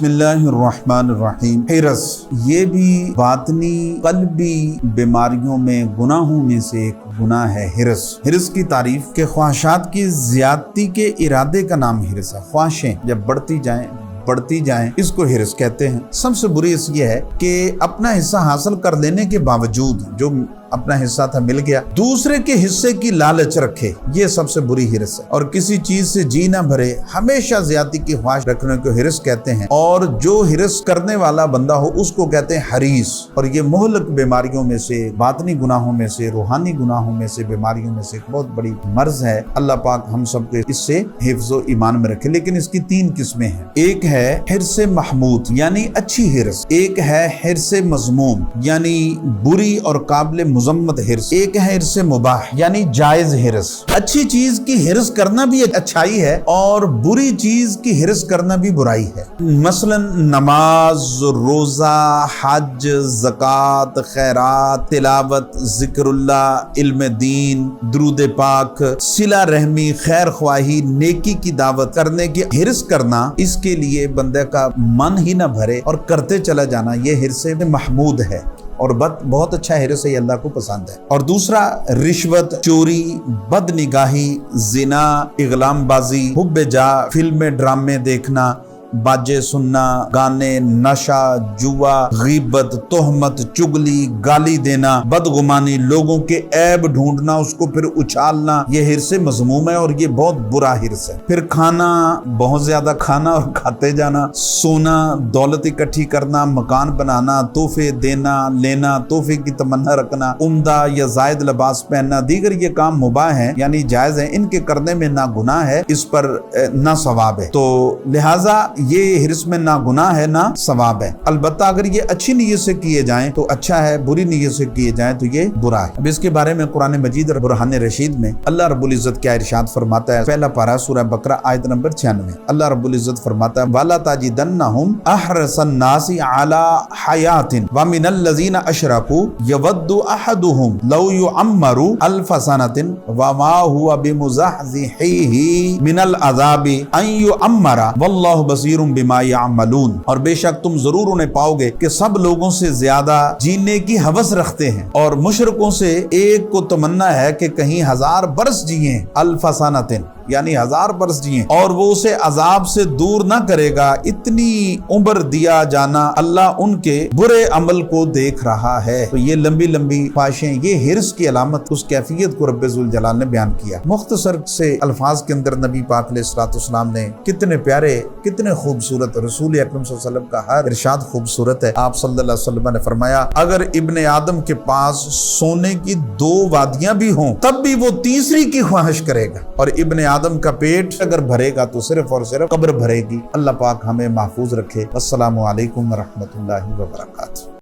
بسم اللہ الرحمن الرحیم۔ حرص یہ بھی باطنی قلبی بیماریوں میں گناہوں میں سے ایک گناہ ہے۔ حرص کی تعریف کہ خواہشات کی زیادتی کے ارادے کا نام حرص ہے۔ خواہشیں جب بڑھتی جائیں اس کو حرص کہتے ہیں۔ سب سے بری اس یہ ہے کہ اپنا حصہ حاصل کر لینے کے باوجود جو اپنا حصہ تھا مل گیا، دوسرے کے حصے کی لالچ رکھے، یہ سب سے بری حرص ہے۔ اور کسی چیز سے جی نہ بھرے، ہمیشہ زیادتی کی خواہش رکھنے کو حرص کہتے ہیں۔ اور جو حرص کرنے والا بندہ ہو اس کو کہتے ہیں حریص۔ اور یہ مہلک بیماریوں میں سے، باطنی گناہوں میں سے، روحانی گناہوں میں سے، بیماریوں میں سے ایک بہت بڑی مرض ہے۔ اللہ پاک ہم سب کے اس سے حفظ و ایمان میں رکھے۔ لیکن اس کی 3 قسمیں ہیں۔ ایک ہے حرص محمود یعنی اچھی حرص، ایک ہے حرص مذموم یعنی بری اور قابل مذمت حرص، ایک ہے حرص مباح یعنی جائز حرص۔ اچھی چیز کی حرص کرنا بھی اچھائی ہے اور بری چیز کی حرص کرنا بھی برائی ہے۔ مثلا نماز، روزہ، حج، زکوٰۃ، خیرات، تلاوت، ذکر اللہ، علم دین، درود پاک، صلہ رحمی، خیر خواہی، نیکی کی دعوت کرنے کی حرص کرنا، اس کے لیے بندے کا من ہی نہ بھرے اور کرتے چلا جانا، یہ حرص محمود ہے اور بہت اچھا حرص ہے، یہ اللہ کو پسند ہے۔ اور دوسرا رشوت، چوری، بد نگاہی، زنا، اغلام بازی، حب جاہ، فلمیں ڈرامے دیکھنا، باجے سننا، گانے، نشہ، جوا، غیبت، تہمت، چگلی، گالی دینا، بدگمانی، لوگوں کے عیب ڈھونڈنا، اس کو پھر اچھالنا، یہ حرص مذموم ہے اور یہ بہت برا حرص ہے۔ پھر کھانا، بہت زیادہ کھانا اور کھاتے جانا، سونا، دولت اکٹھی کرنا، مکان بنانا، تحفے دینا لینا، تحفے کی تمنا رکھنا، عمدہ یا زائد لباس پہننا، دیگر یہ کام مباح ہیں یعنی جائز ہیں، ان کے کرنے میں نہ گناہ ہے، اس پر نہ ثواب ہے۔ تو لہٰذا یہ حرص میں نہ گناہ ہے نہ ثواب ہے۔ البتہ اگر یہ اچھی نیت سے کیے جائیں تو اچھا ہے، بری نیت سے کیے جائیں تو یہ برا ہے۔ اب اس کے بارے میں قرآن مجید اور برہان رشید میں اللہ رب العزت کیا ارشاد فرماتا ہے؟ پہلا پارہ سورہ بقرہ آیت نمبر 96۔ اللہ رب العزت فرماتا ہے وَلَا تَجِدَنَّهُمْ أَحْرَصَ النَّاسِ عَلَى حَيَاةٍ وَمِنَ الَّذِينَ أَشْرَكُوا يَوَدُّ أَحَدُهُمْ لَوْ يُعَمَّرُ أَلْفَ سَنَةٍ وَمَا هُوَ بِمُزَحْزِحِهِ مِنَ الْعَذَابِ أَن يُعَمَّرَ وَاللَّهُ بَصِيرٌ بما يعملون۔ اور بے شک تم ضرور انہیں پاؤ گے کہ سب لوگوں سے زیادہ جینے کی ہوس رکھتے ہیں، اور مشرکوں سے ایک کو تمنا ہے کہ کہیں 1000 برس جیئیں، الف سنتن یعنی 1000 برس جیئیں، اور وہ اسے عذاب سے دور نہ کرے گا۔ اتنی عمر دیا جانا اللہ ان کے برے عمل کو دیکھ رہا ہے۔ تو یہ لمبی لمبی خواہشیں، یہ حرص کی علامت، اس کیفیت کو رب ذوالجلال نے بیان کیا۔ مختصر سے الفاظ کے اندر نبی پاک علیہ الصلوۃ والسلام نے کتنے پیارے، کتنے خوبصورت، رسول اکرم صلی اللہ علیہ وسلم کا ہر ارشاد خوبصورت ہے۔ آپ صلی اللہ علیہ وسلم نے فرمایا اگر ابن آدم کے پاس سونے کی 2 وادیاں بھی ہوں تب بھی وہ تیسری کی خواہش کرے گا، اور ابن آدم کا پیٹ اگر بھرے گا تو صرف اور صرف قبر بھرے گی۔ اللہ پاک ہمیں محفوظ رکھے۔ السلام علیکم ورحمۃ اللہ وبرکاتہ۔